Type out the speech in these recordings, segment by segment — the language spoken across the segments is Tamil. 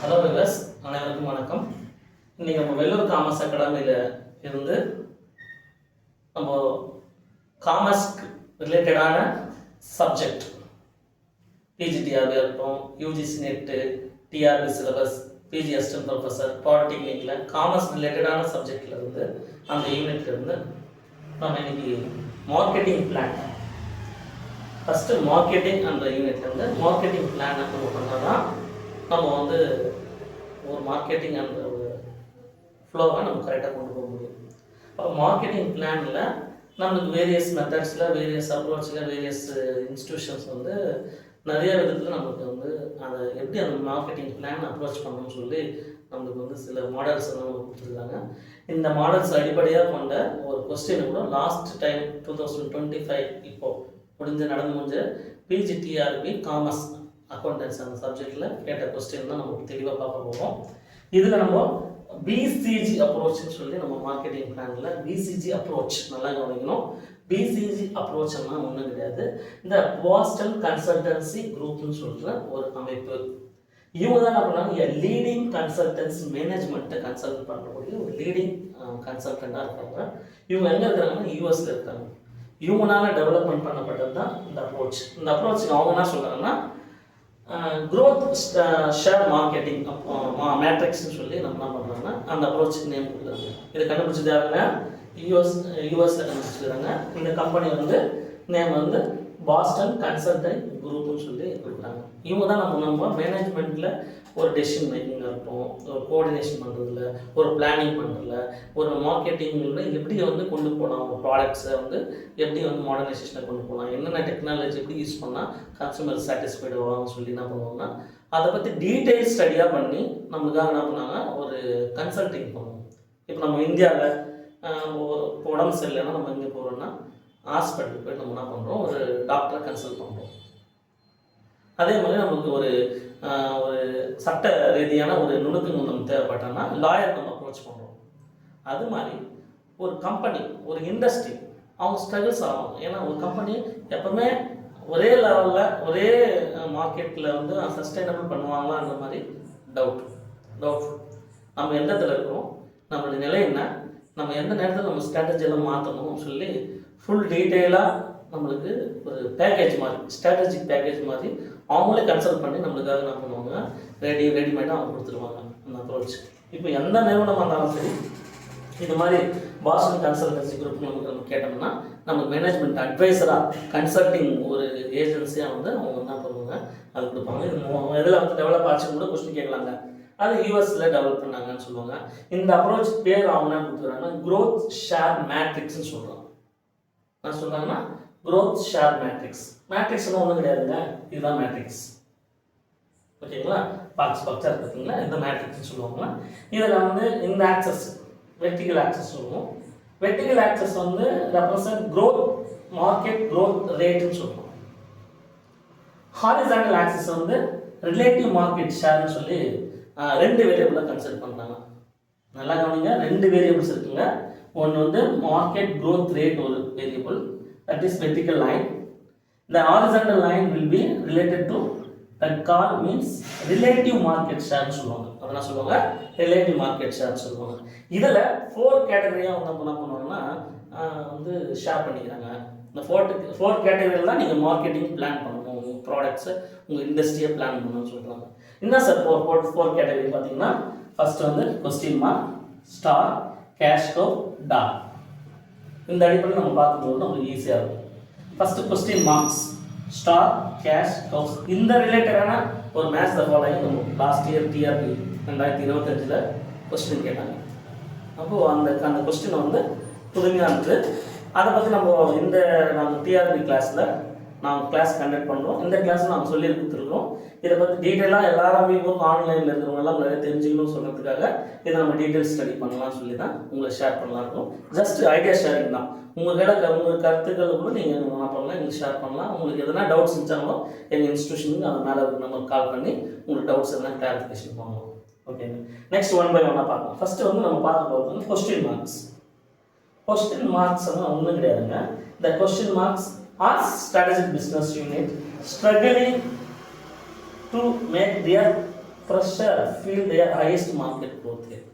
ஹலோ விவர்ஸ், அனைவருக்கும் வணக்கம். இன்றைக்கி நம்ம வெள்ளூர் காமர்ஸ் அகாடமியில் இருந்து நம்ம காமர்ஸ்க்கு ரிலேட்டடான சப்ஜெக்ட் பிஜிடிஆர்பி இருக்கட்டும், UGC net, TRB syllabus, PG assistant professor, பாலிடெக்னிக்கில் காமர்ஸ் ரிலேட்டடான சப்ஜெக்டில் இருந்து அந்த யூனிட்லேருந்து நம்ம இன்னைக்கு மார்க்கெட்டிங் பிளான் ஃபஸ்ட்டு மார்க்கெட்டிங் அந்த யூனிட்லேருந்து மார்க்கெட்டிங் பிளான் நம்ம பண்ணால் தான் நம்ம வந்து ஒரு மார்க்கெட்டிங் அந்த ஒரு ஃப்ளோவை நம்ம கரெக்டாக கொண்டு போக முடியும். அப்போ மார்க்கெட்டிங் பிளானில் நம்மளுக்கு வேரியஸ் மெத்தட்ஸில், வேரியஸ் அப்ரோச்சில், வேரியஸ் இன்ஸ்டியூஷன்ஸ் வந்து நிறைய விதத்தில் நம்மளுக்கு வந்து அதை எப்படி அந்த மார்க்கெட்டிங் பிளான் அப்ரோச் பண்ணணும்னு சொல்லி நம்மளுக்கு வந்து சில மாடல்ஸ் எல்லாம் நம்ம கொடுத்துருக்காங்க. இந்த மாடல்ஸ் அடிப்படையாக கொண்ட ஒரு கொஸ்டின் கூட லாஸ்ட் டைம் 2025 இப்போது நடந்து முடிஞ்ச பிஜிடிஆர்பி காமர்ஸ் அக்கௌண்டன்ஸ் அந்த சப்ஜெக்டில் கேட்ட கொஸ்டின் தான் நம்ம தெளிவாக பார்க்க போகிறோம். இதில் நம்ம பிசிஜி அப்ரோச்னு சொல்லி நம்ம மார்க்கெட்டிங் பிளானில் பிசிஜி அப்ரோச் நல்லா கவனிக்கணும். பிசிஜி அப்ரோச்னா ஒன்றும் கிடையாது, இந்த பாஸ்டன் கன்சல்டன்சி குரூப்னு சொல்கிற ஒரு அமைப்பு. இவங்க தான் என்ன பண்ணாங்க, லீடிங் கன்சல்டன்சி மேனேஜ்மெண்ட்டை கன்சல்ட் பண்ணக்கூடிய ஒரு லீடிங் கன்சல்டண்ட்டாக இருக்காங்க. இவங்க எங்கே இருக்கிறாங்கன்னா யூஎஸில் இருக்காங்க. இவங்களால டெவலப்மெண்ட் பண்ணப்பட்டது தான் இந்த அப்ரோச். இந்த அப்ரோச்சுக்கு அவங்க என்ன சொல்கிறாங்கன்னா growth share marketing மேட்ரிக்ஸ்னு சொல்லி நம்ம என்ன பண்ணுறோம்னா அந்த அப்ரோச்சுக்கு நேம் கொடுக்குறாங்க. இதை கண்டுபிடிச்சது யாருன்னா யூஎஸில் கண்டுபிடிச்சிருக்காங்க. இந்த கம்பெனி வந்து நேம் வந்து பாஸ்டன் கன்சல்டன்ட் குரூப்னு சொல்லி கொடுக்குறாங்க. இவங்க தான் நம்ம மேனேஜ்மெண்ட்டில் ஒரு டெசிஷன் மேக்கிங்காக இருக்கும், ஒரு கோஆர்டினேஷன் பண்ணுறதுல, ஒரு பிளானிங் பண்ணுறதுல, ஒரு மார்க்கெட்டிங்கில் எப்படி வந்து கொண்டு போகலாம், ஒரு ப்ராடக்ட்ஸை வந்து எப்படி வந்து மாடர்னைசேஷனை கொண்டு போகலாம், என்னென்ன டெக்னாலஜி எப்படி யூஸ் பண்ணால் கன்சூமர் சாட்டிஸ்ஃபைடு ஆவாங்கன்னு சொல்லி என்ன பண்ணுவோம்னா அதை பற்றி டீட்டெயில் ஸ்டடியாக பண்ணி நம்மளுக்காக என்ன பண்ணாங்க ஒரு கன்சல்டிங் பண்ணுவோம். இப்போ நம்ம இந்தியாவில் உடம்பு சரியில்லைன்னா நம்ம எங்கே போகிறோம்னா ஹாஸ்பிட்டலுக்கு போய் நம்ம என்ன பண்ணுறோம், ஒரு டாக்டரை கன்சல்ட் பண்ணுறோம். அதே மாதிரி நமக்கு ஒரு சட்ட ரீதியான ஒரு நுணுக்கங்கள் நம்ம தேவைப்பட்டோம்னா லாயர் நம்ம அப்ரோச் பண்ணுறோம். அது மாதிரி ஒரு கம்பெனி, ஒரு இண்டஸ்ட்ரி அவங்க ஸ்ட்ரகிள்ஸ் ஆகும். ஏன்னா ஒரு கம்பெனி எப்பவுமே ஒரே லெவலில் ஒரே மார்க்கெட்டில் வந்து சஸ்டைனபிள் பண்ணுவாங்களான்ற மாதிரி டவுட். நம்ம எந்த இடத்துல இருக்கிறோம், நம்மளுடைய நிலை என்ன, நம்ம எந்த நேரத்தில் நம்ம ஸ்ட்ராட்டஜியெல்லாம் மாற்றணும்னு சொல்லி ஃபுல் டீட்டெயிலாக நம்மளுக்கு ஒரு பேக்கேஜ் மாதிரி, ஸ்ட்ராட்டஜிக் பேக்கேஜ் மாதிரி அவங்களே கன்சல்ட் பண்ணி நம்மளுக்காக என்ன பண்ணுவாங்க, ரெடிமேடாக அவங்க கொடுத்துருவாங்க அந்த அப்ரோச். இப்போ எந்த நிறுவனமாக இருந்தாலும் சரி இது மாதிரி பாஸ்டன் கன்சல்டன்சி குரூப் நம்ம கேட்டோம்னா நமக்கு மேனேஜ்மெண்ட் அட்வைசராக கன்சல்டிங் ஒரு ஏஜென்சியாக வந்து அவங்க என்ன பண்ணுவாங்க அது கொடுப்பாங்க. இது எதில் வந்து டெவலப் ஆச்சுன்னு கூட கொஸ்டின் கேட்கலாங்க. அது யூஎஸில் டெவலப் பண்ணாங்கன்னு சொல்லுவாங்க. இந்த அப்ரோச் பேர் அவங்க என்ன கொடுத்துருக்காங்கன்னா growth share matrixன்னு சொல்கிறாங்க. என்ன சொல்கிறாங்கன்னா growth share matrix. மேட்ரிக்ஸ்னால் ஒன்றும் கிடையாதுங்க, இதுதான் மேட்ரிக்ஸ். ஓகேங்களா, பாக்ஸாக இருக்குங்களா, இந்த மேட்ரிக்ஸ்னு சொல்லுவாங்க. இதில் வந்து இந்த ஆக்சஸ் வெர்டிகல் ஆக்சஸ் சொல்லுவோம். வெர்டிகல் ஆக்சஸ் வந்து ரெப்ரசன்ட் growth மார்க்கெட் growth ரேட்டுன்னு சொல்லுவோம். ஹாரிசான்டல் ஆக்சஸ் வந்து ரிலேட்டிவ் மார்க்கெட் ஷேர்னு சொல்லி ரெண்டு வேரியபிளை கன்சிடர் பண்ணுறாங்க. நல்லா கவனிங்க, ரெண்டு வேரியபிள்ஸ் இருக்குங்க. ஒன்று வந்து மார்க்கெட் growth ரேட் ஒரு variable, that is vertical line. The horizontal line will be related to that call means relative market share சொல்லுவாங்க. அதெல்லாம் சொல்லுவாங்க relative market share சொல்லுவாங்க. இதில் 4 கேட்டகரியாக வந்து என்ன பண்ணுவாங்கன்னா வந்து ஷேர் பண்ணிக்கிறாங்க. இந்த 4 கேட்டகரியில் தான் நீங்கள் மார்க்கெட்டிங் பிளான் பண்ணணும், உங்கள் ப்ராடக்ட்ஸை உங்கள் இண்டஸ்ட்ரியை பிளான் பண்ணணும்னு சொல்கிறாங்க. என்ன சார் 4 கேட்டகரி பார்த்தீங்கன்னா, ஃபர்ஸ்ட் வந்து question mark, star, cash cow, டார். இந்த அடிப்படையில் நம்ம பார்க்கும்போது நமக்கு ஈஸியாக இருக்கும். First question marks, star, cash, cows. இந்த ரிலேட்டடான ஒரு மேத்ஸ் ஃபாலோயிங் நம்ம லாஸ்ட் இயர் டிஆர்பி 2025 கொஸ்டின் கேட்டாங்க. அப்போது அந்த கொஸ்டின் வந்து புதுமையாக இருந்தது. அதை பற்றி நம்ம டிஆர்பி கிளாஸில் நாங்கள் கிளாஸ் கண்டக்ட் பண்ணுறோம். இந்த கிளாஸில் நாங்கள் சொல்லி கொடுத்துருக்கோம். இதை பற்றி டீட்டெயிலாக எல்லாருமே ஆன்லைனில் இருக்கிறவங்கலாம் நிறைய தெரிஞ்சுக்கணும்னு சொல்கிறதுக்காக இதை நம்ம டீட்டெயில்ஸ் ஸ்டடி பண்ணலாம்னு சொல்லி தான் உங்களை ஷேர் பண்ணலாம் இருக்கும். ஜஸ்ட் ஐடியா ஷேரிங் தான். உங்கள் கருத்துக்கள் கூட நீங்கள் என்ன பண்ணலாம், எங்களுக்கு ஷேர் பண்ணலாம். உங்களுக்கு எதனா டவுட்ஸ் இருந்துச்சாங்களோ எங்கள் இன்ஸ்டியூஷனுக்கு அது மேலே நம்ம கால் பண்ணி உங்களுக்கு டவுட்ஸ் எதனா கிளாரிஃபிகேஷன் பண்ணலாம். ஓகேங்க, நெக்ஸ்ட் 1 by 1 பார்க்கலாம். ஃபஸ்ட்டு வந்து நம்ம பார்க்க போகிறது கொஸ்டின் மார்க்ஸ். கொஸ்டின் மார்க்ஸ் வந்து ஒன்றும் கிடையாதுங்க. இந்த question marks are strategic business unit struggling to make their fresher feel their highest market growth rate.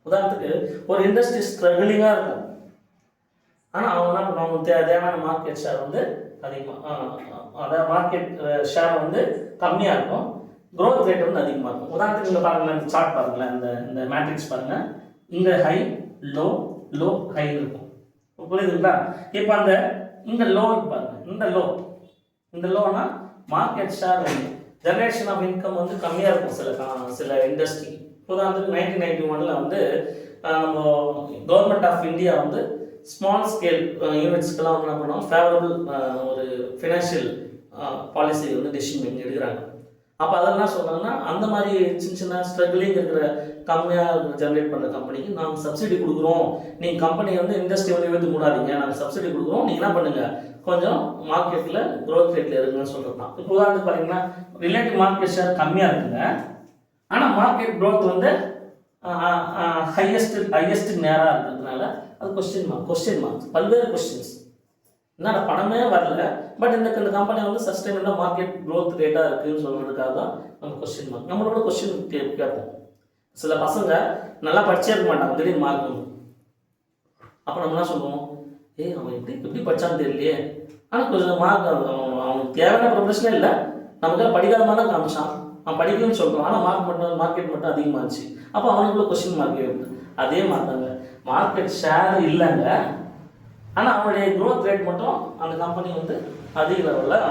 உதாரணத்துக்கு ஒரு இண்டஸ்ட்ரி ஸ்ட்ரகிளிங்காக இருக்கும், ஆனால் அவங்க என்ன பண்ணுவாங்க, தேவையான மார்க்கெட் ஷேர் வந்து அதிகமாக, அதாவது மார்க்கெட் ஷேர் வந்து கம்மியாக இருக்கும், க்ரோத் ரேட் வந்து அதிகமாக இருக்கும். உதாரணத்துக்கு இங்கே பாருங்களேன், இந்த சார்ட் பாருங்களேன், இந்த மேட்ரிக்ஸ் பாருங்கள், இங்கே ஹை லோ லோ ஹை இருக்கும், புரியுதுங்களா? இப்போ அந்த இந்த லோ பாருங்கள், இந்த லோனா market share generation of income வந்து கம்மியாக இருக்கும் சில இண்டஸ்ட்ரி. உதாரணத்துக்கு 1991 வந்து நம்ம கவர்மெண்ட் ஆஃப் இந்தியா வந்து ஸ்மால் ஸ்கேல் யூனிட்ஸ்க்கெல்லாம் வந்து என்ன பண்ணுவோம், ஃபேவரபிள் ஒரு ஃபினான்ஷியல் பாலிசி வந்து டெசிஷன் மேக்கிங் எடுக்கிறாங்க. அப்போ அதெல்லாம் சொன்னாங்கன்னா, அந்த மாதிரி சின்ன சின்ன ஸ்ட்ரகிளிங் இருக்கிற கம்மியாக ஜென்ரேட் பண்ணுற கம்பெனிக்கு நாங்கள் சப்சிடி கொடுக்குறோம், நீங்கள் கம்பெனி வந்து இண்டஸ்ட்ரி வந்து எழுத்து கூடாதீங்க, நாங்கள் சப்சிடி கொடுக்குறோம், நீங்கள் என்ன பண்ணுங்கள், கொஞ்சம் மார்க்கெட்டில் க்ரோத் ரேட்டில் இருக்குன்னு சொல்கிறது தான். இப்போ உதாரணத்துக்கு பார்த்தீங்கன்னா ரிலேட்டிவ் மார்க்கெட் ஷேர் கம்மியாக இருக்குங்க, ஆனால் மார்க்கெட் க்ரோத் வந்து ஹையஸ்ட் நேராக இருக்கிறதுனால அது கொஸ்டின் மார்க்ஸ் பல்வேறு கொஸ்டின்ஸ். என்னடா பணமே வரல, பட் இந்த கம்பெனி வந்து சஸ்டைனபிளாக மார்க்கெட் க்ரோத் ரேட்டாக இருக்குதுன்னு சொல்கிறதுக்காக தான் நம்ம கொஸ்டின் மார்க். நம்மளோட கொஸ்டின் கேட்போம். சில பசங்க நல்லா படிச்சே இருக்க மாட்டாங்க, திடீர்னு மார்க் வரும். அப்போ நம்ம என்ன சொல்லுவோம், அவன் எப்படி படித்தான்னு தெரியலையே, ஆனால் கொஞ்சம் மார்க் அவனுக்கு தேவையான ப்ரொஃபஷனே இல்லை, நமக்கு படிக்காத மாதிரி தான் காமிச்சான், அவன் படிக்கணும்னு சொல்கிறான், ஆனால் மார்க்கெட் மட்டும் அதிகமாகிடுச்சு. அப்போ அவனுக்குள்ள கொஸ்டின் மார்க் இருக்குது. அதே மாதிரி தாங்க, மார்க்கெட் ஷேர் இல்லைங்க, ஆனால் அவனுடைய க்ரோத் ரேட் மட்டும் அந்த கம்பெனி வந்து அதிக லெவலில்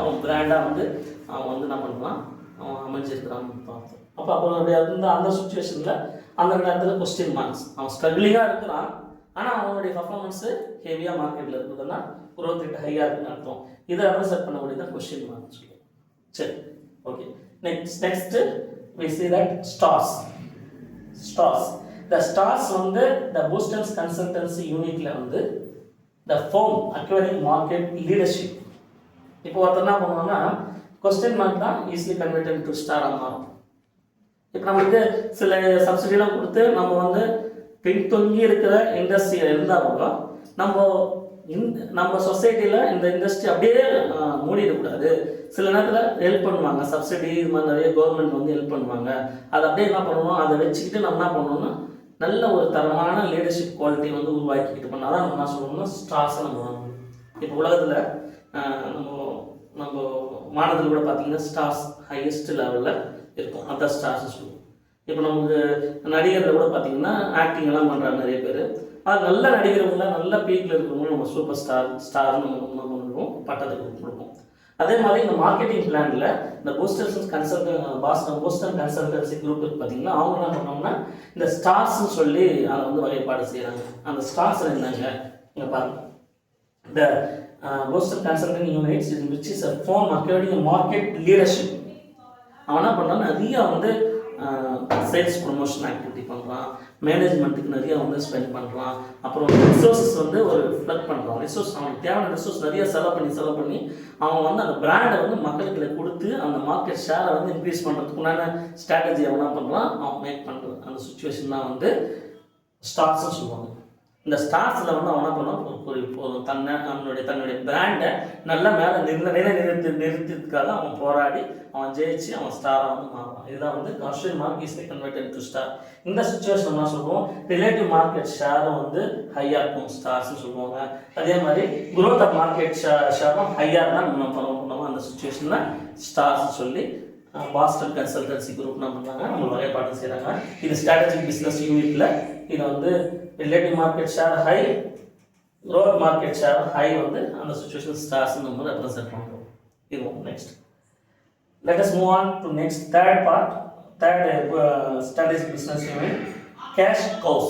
அவன் பிராண்டாக வந்து அவன் வந்து என்ன பண்ணுறான், அவன் அமைஞ்சிருக்கிறான்னு பார்த்தோம். அப்போ அவனுடைய அந்த சுச்சுவேஷனில் அந்த நேரத்தில் கொஸ்டின் மார்க்ஸ். அவன் ஸ்ட்ரகிளிங்காக இருக்கிறான், ஆனால் அவனுடைய பர்ஃபார்மன்ஸு ஹெவியாக மார்க்கெட்டில் இருக்குதுன்னா க்ரோத் ரேட் ஹையாக இருக்குன்னு அர்த்தம். இதை ரெப்ரசென்ட் பண்ணக்கூடியது தான் கொஸ்டின் மார்க்ஸ் சொல்லுவோம். சரி, okay. Next we see that stars. The stars வந்து the Boston's consultancy unitல வந்து the firm acquiring market leadership. இப்போ ஒருத்தர் என்ன பண்ணுவாங்கன்னா, கொஸ்டின் மார்க் தான் ஈஸிலி கன்வெர்டட் டு ஸ்டாராக மாறும். இப்போ நம்மளுக்கு சில சப்சிடிலாம் கொடுத்து நம்ம வந்து பின்தொங்கி இருக்கிற இண்டஸ்ட்ரியில் இருந்தால் கூட நம்ம சொசைட்டியில் இந்த இண்டஸ்ட்ரி அப்படியே மூடிடக்கூடாது. சில நேரத்தில் ஹெல்ப் பண்ணுவாங்க, சப்சிடி இது மாதிரி நிறைய கவர்மெண்ட் வந்து ஹெல்ப் பண்ணுவாங்க. அதை அப்படியே என்ன பண்ணுவோம், அதை வச்சுக்கிட்டு நம்ம என்ன பண்ணணும்னா நல்ல ஒரு தரமான லீடர்ஷிப் குவாலிட்டி வந்து உருவாக்கிக்கிட்டு பண்ணால் தான் நம்ம என்ன சொல்லணும்னா ஸ்டார்ஸை நம்ம வாங்கணும். இப்போ உலகத்தில் நம்ம மாநிலத்தில் கூட பார்த்தீங்கன்னா ஸ்டார்ஸ் ஹையஸ்ட் லெவலில் இருக்கும், அதான் ஸ்டார்ஸ் சொல்லுவோம். இப்போ நமக்கு நடிகர்கள் கூட பார்த்தீங்கன்னா ஆக்டிங் எல்லாம் பண்ணுறாங்க நிறைய பேர். அது நல்ல நடிகர்கள்லாம் நல்ல பீக்கில் இருக்கிறவங்க நம்ம சூப்பர் ஸ்டார்னு நம்ம பண்ணுவோம், பட்டத்துக்கு கொடுப்போம். அதே மாதிரி இந்த மார்க்கெட்டிங் பிளானில் இந்த போஸ்டன் கன்சல்டன்சி குரூப் பார்த்தீங்கன்னா அவங்க என்ன பண்ணோம்னா இந்த ஸ்டார்ஸ்ன்னு சொல்லி அதை வந்து வகைப்பாடு செய்கிறாங்க. அந்த ஸ்டார்ஸ் என்னங்க இங்கே பாருங்கள், இந்த Boston consulting units which is a firm acquiring market leadership. அவன் என்ன பண்ணால் நிறைய வந்து சேல்ஸ் ப்ரொமோஷன் ஆக்டிவிட்டி பண்ணுறான், மேனேஜ்மெண்ட்டுக்கு நிறைய வந்து ஸ்பெண்ட் பண்ணுறான், அப்புறம் ரிசோர்ஸஸ் வந்து ஒரு ஃப்ளக் பண்ணுறான். அவனுக்கு தேவையான ரிசோர்ஸ் நிறைய செலவு பண்ணி அவன் வந்து அந்த பிராண்டை வந்து மக்களுக்கு கொடுத்து அந்த மார்க்கெட் ஷேரை வந்து இன்க்ரீஸ் பண்ணுறதுக்குண்டான ஸ்ட்ராட்டஜி அவனா பண்ணுறான், அவன் மேக் பண்ணுறது. அந்த சுச்சுவேஷன் தான் வந்து ஸ்டார்ஸ்ன்னு சொல்லுவாங்க. இந்த ஸ்டார்ஸில் வந்து அவன் என்ன பண்ணுவான், தன்னுடைய பிராண்டை நல்லா மேலே நிறுத்திறதுக்காக அவன் போராடி அவன் ஜெயிச்சு அவன் ஸ்டாராக வந்து மாறுவான். இதுதான் வந்து question mark is converted to star. இந்த சுச்சுவேஷன் என்ன சொல்லுவோம், ரிலேட்டிவ் மார்க்கெட் ஷேரும் வந்து ஹையாக இருக்கும் ஸ்டார்ஸ்ன்னு சொல்லுவாங்க. அதே மாதிரி குரோத் ஆஃப் மார்க்கெட் ஷேரும் ஹையாக தான் நம்ம பண்ணுவோம். அந்த சுச்சுவேஷனில் ஸ்டார்ஸ் சொல்லி பாஸ்டன் கன்சல்டன்சி குரூப் என்ன பண்ணுறாங்க, நம்ம வகைப்பாடு செய்கிறாங்க. இது ஸ்ட்ராட்டஜிக் பிஸ்னஸ் யூனிட்டில் இதை வந்து relative market share high, growth market share high வந்து அந்த சுச்சுவேஷன் ஸ்டார்ஸ் நம்ம ரெப்ரசென்ட் பண்ணுறோம். இது next. Let us move on to next third strategic business unit, cash cows.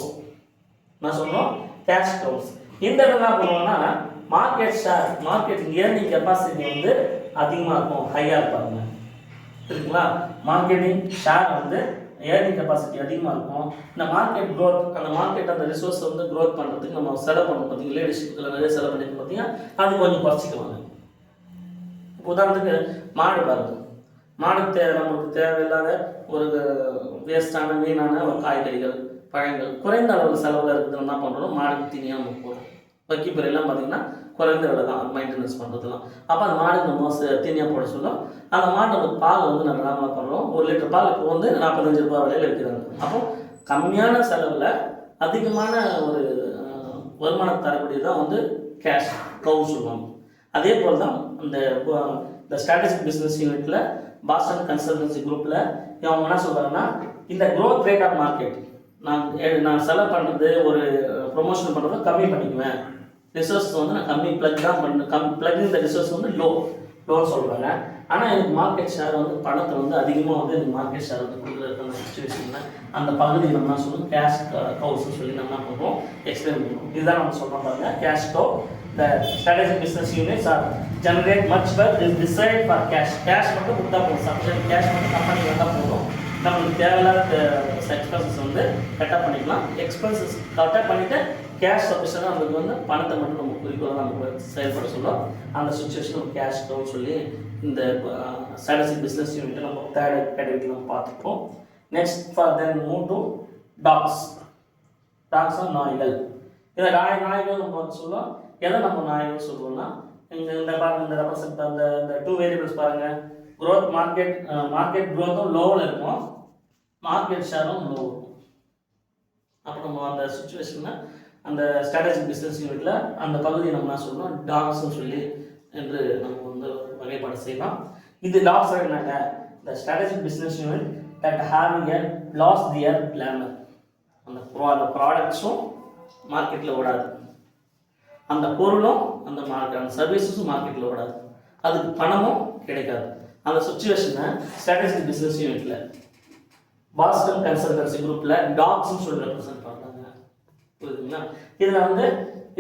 நான் சொல்றோம் cash cows. இந்த இடத்துல என்ன பண்ணுவோம்னா மார்க்கெட் ஏர்னிங் கெப்பாசிட்டி வந்து அதிகமாக இருக்கும், ஹையாக இருப்பாங்க. சரிங்களா? மார்க்கெட்டிங் ஷேர் வந்து ஏர்னிங் கெப்பாசிட்டி அதிகமாக இருக்கும். இந்த மார்க்கெட் க்ரோத், அந்த மார்க்கெட் அந்த ரிசோர்ஸை வந்து க்ரோத் பண்ணுறதுக்கு நம்ம செலவு பண்ணணும் பார்த்தீங்கன்னா, லீடர்ஷிப்பில் நிறைய செலவு பண்ணிட்டு பார்த்தீங்கன்னா அது கொஞ்சம் குறைச்சிக்குவாங்க. உதாரணத்துக்கு மாடு பாருங்கள், மாடு நம்மளுக்கு தேவையில்லாத ஒரு வேஸ்டான மீனான ஒரு காய்கறிகள் பழங்கள் குறைந்த அளவு செலவில் இருக்குதுன்னு என்ன பண்ணுறோம், மாடுக்கு தீனியாக நம்ம போடுறோம். வைக்கப்புறையெல்லாம் பார்த்தீங்கன்னா குறைந்த விலை தான் மெயின்டெனன்ஸ் பண்ணுறதுலாம். அப்போ அந்த மாடு நம்ம தீனியாக போட சொல்லும். அந்த மாடு நம்ம பால் வந்து நம்ம என்ன பண்ணுறோம், 1 லிட்டர் பால் இப்போ வந்து 45 ரூபா விலையில் விற்கிறாங்க. அப்போ கம்மியான செலவில் அதிகமான ஒரு வருமானம் தரக்கூடியதான் வந்து கேஷ் கவு சொல்லுவாங்க. அதே போல் தான் இந்த ஸ்ட்ராட்டஜிக் பிஸ்னஸ் யூனிட்டில் பாஸ்டன் கன்சல்டன்சி குரூப்பில் அவங்க என்ன சொல்கிறாங்கன்னா, இந்த க்ரோத் ரேட் ஆஃப் மார்க்கெட் நான் செலவு பண்ணுறது ஒரு ப்ரொமோஷன் பண்ணுறதை கம்மி பண்ணிக்குவேன். ரிசோர்ஸ் வந்து நான் கம்மி ப்ளக் இந்த ரிசோர்ஸ் வந்து லோன்னு சொல்கிறாங்க. ஆனால் எனக்கு மார்க்கெட் ஷேர் வந்து பணத்தை வந்து அதிகமாக வந்து எனக்கு மார்க்கெட் ஷேர் வந்து கொடுக்குற அந்த சுச்சுவேஷனில் அந்த பகுதி நம்ம என்ன சொல்லணும், கேஷ் கவுஸ்ன்னு சொல்லி நம்ம என்ன பண்ணுறோம், எக்ஸ்பிளைன் பண்ணுறோம். இதுதான் நம்ம சொல்கிறோம் பாருங்க. Cash cow the strategic business units are generate much wealth is decide for cash. Cash மட்டும் கொடுத்தா போதும், சப்ஜெக்ட் கேஷ் மட்டும் கம்பெனி வந்தால் போதும். நம்மளுக்கு தேவையில்லாத எக்ஸ்பென்சஸ் வந்து கட்டப் பண்ணிக்கலாம். எக்ஸ்பென்சஸ் கட்டப் பண்ணிவிட்டு கேஷ் சஃபிஷியண்டாக நம்மளுக்கு வந்து பணத்தை மட்டும் நம்ம குறிக்கோளாக நமக்கு செயல்பட சொல்லும். அந்த சுச்சுவேஷன் கேஷ் கவுன்னு சொல்லி இந்த ஸ்ட்ராட்டஜிக் பிஸ்னஸ் யூனிட்டை நம்ம தேர்ட் கேட்டகரியில் நம்ம பார்த்துப்போம். Next for then move to dogs. டாக்ஸாக நாய்கள். இதை நாய்கள் நம்ம சொல்லுவோம். எதை நம்ம நாய்கள் சொல்லுவோம்னா, இந்த பாருங்க, இந்த ரெப்ரசன்ட் அந்த 2 வேரியபிள்ஸ் பாருங்கள். க்ரோத் மார்க்கெட் க்ரோத்தும் லோவில் இருக்கும், மார்க்கெட் ஷேரும் லோ இருக்கும். அப்போ நம்ம அந்த சுச்சுவேஷனில் அந்த ஸ்ட்ராட்டஜிக் பிஸ்னஸ் யூனிட்டில் அந்த பகுதியை நம்ம என்ன சொல்லணும், டாக்ஸ்ன்னு சொல்லி என்று நம்ம வந்து வகைப்பாடு செய்யலாம். இது டாக்ஸ் என்னங்க, இந்த strategic business unit that having a loss their glamour. அந்த ப்ராடக்ட்ஸும் மார்க்கெட்டில் ஓடாது, அந்த பொருளும் அந்த சர்வீஸஸும் மார்க்கெட்டில் ஓடாது, அதுக்கு பணமும் கிடைக்காது. அந்த சுச்சுவேஷனை ஸ்ட்ராட்டஜிக் பிஸ்னஸ் யூனிட்டில் பாஸ்டன் கன்சல்டன்சி குரூப்பில் டாக்ஸ்ன்னு சொல்லி ரெப்ரசென்ட் பண்ணுறாங்க. புரியுதுங்களா?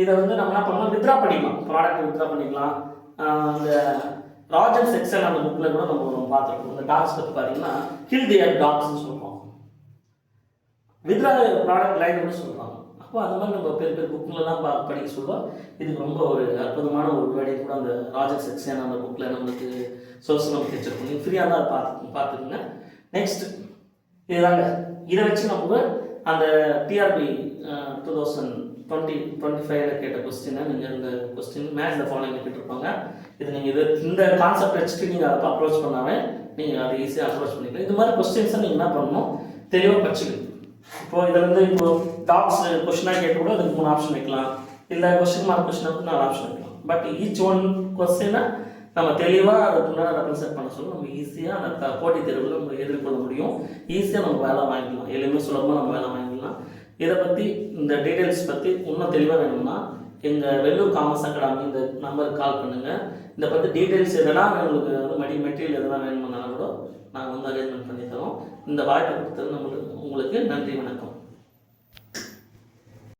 இதை வந்து நம்ம என்ன பண்ணலாம், வித்ரா பண்ணிக்கலாம், ப்ராடக்ட் வித்ரா பண்ணிக்கலாம். இந்த ராஜன் செக்ஷன் அந்த புக்கில் கூட நம்ம பார்த்துருக்கோம். இந்த டாக்ஸ் பற்றி பார்த்தீங்கன்னா கில் தியர் டாக்ஸ்ன்னு சொல்லுவோம், வித்ரா ப்ராடக்ட் லைன் கூட சொல்லுவாங்க. அப்போ அது மாதிரி நம்ம பெரிய புக்கிலலாம் படிக்க சொல்லுவோம். இதுக்கு ரொம்ப ஒரு அற்புதமான ஒரு வேலையை கூட அந்த ராஜன் செக்ஷன் அந்த புக்கில் நம்மளுக்கு சோர்ஸ் நமக்கு வச்சுருக்கோம். நீங்கள் ஃப்ரீயாக தான் பார்த்துக்குங்க. நெக்ஸ்ட் இதுதாங்க, இதை வச்சு நம்ம அந்த டிஆர்பி 2025 கேட்ட கொஸ்டினை நீங்கள் இந்த கொஸ்டின் மேட்ச் த ஃபாலோயிங் கேட்டிருப்பாங்க. இது நீங்கள் இந்த கான்செப்ட் வச்சுட்டு நீங்கள் அதை அப்ரோச் பண்ணாவே நீங்கள் அதை ஈஸியாக அப்ரோச் பண்ணிக்கலாம். இது மாதிரி கொஸ்டின்ஸை நீங்கள் என்ன பண்ணணும், தெளிவாக படிச்சுக்கணும். இப்போ இதில் வந்து டாக்ஸ் கொஸ்டினாக கேட்டு கூட அதுக்கு 3 ஆப்ஷன் வைக்கலாம், இல்லை கொஸ்டின் மார்க் கொஸ்டினுக்கு 4 ஆப்ஷன் வைக்கலாம். பட் ஈச் ஒன் கொஸ்டினை நம்ம தெளிவாக அதுக்கு முன்னாடி ரெப்ரசென்ட் பண்ண சொல்ல நம்ம ஈஸியாக அந்த போட்டித் தேர்வில் நம்ம எதிர்கொள்ள முடியும். ஈஸியாக நம்ம வேலை வாங்கிக்கலாம், எளிமையாக சுலபமாக நம்ம வேலை வாங்கிக்கலாம். இதை பற்றி இந்த டீட்டெயில்ஸ் பற்றி இன்னும் தெளிவாக வேணும்னா எங்கள் வெள்ளூர் காமர்ஸ் அகாடமி இந்த நம்பருக்கு கால் பண்ணுங்கள். இதை பற்றி டீட்டெயில்ஸ் எதனா உங்களுக்கு வந்து மெட்டீரியல் எதனா வேணும்னாலும் கூட நாங்கள் வந்து அரேஞ்ச்மெண்ட் பண்ணி தரோம். இந்த வாய்ப்பை கொடுத்தது உங்களுக்கு நன்றி, வணக்கம்.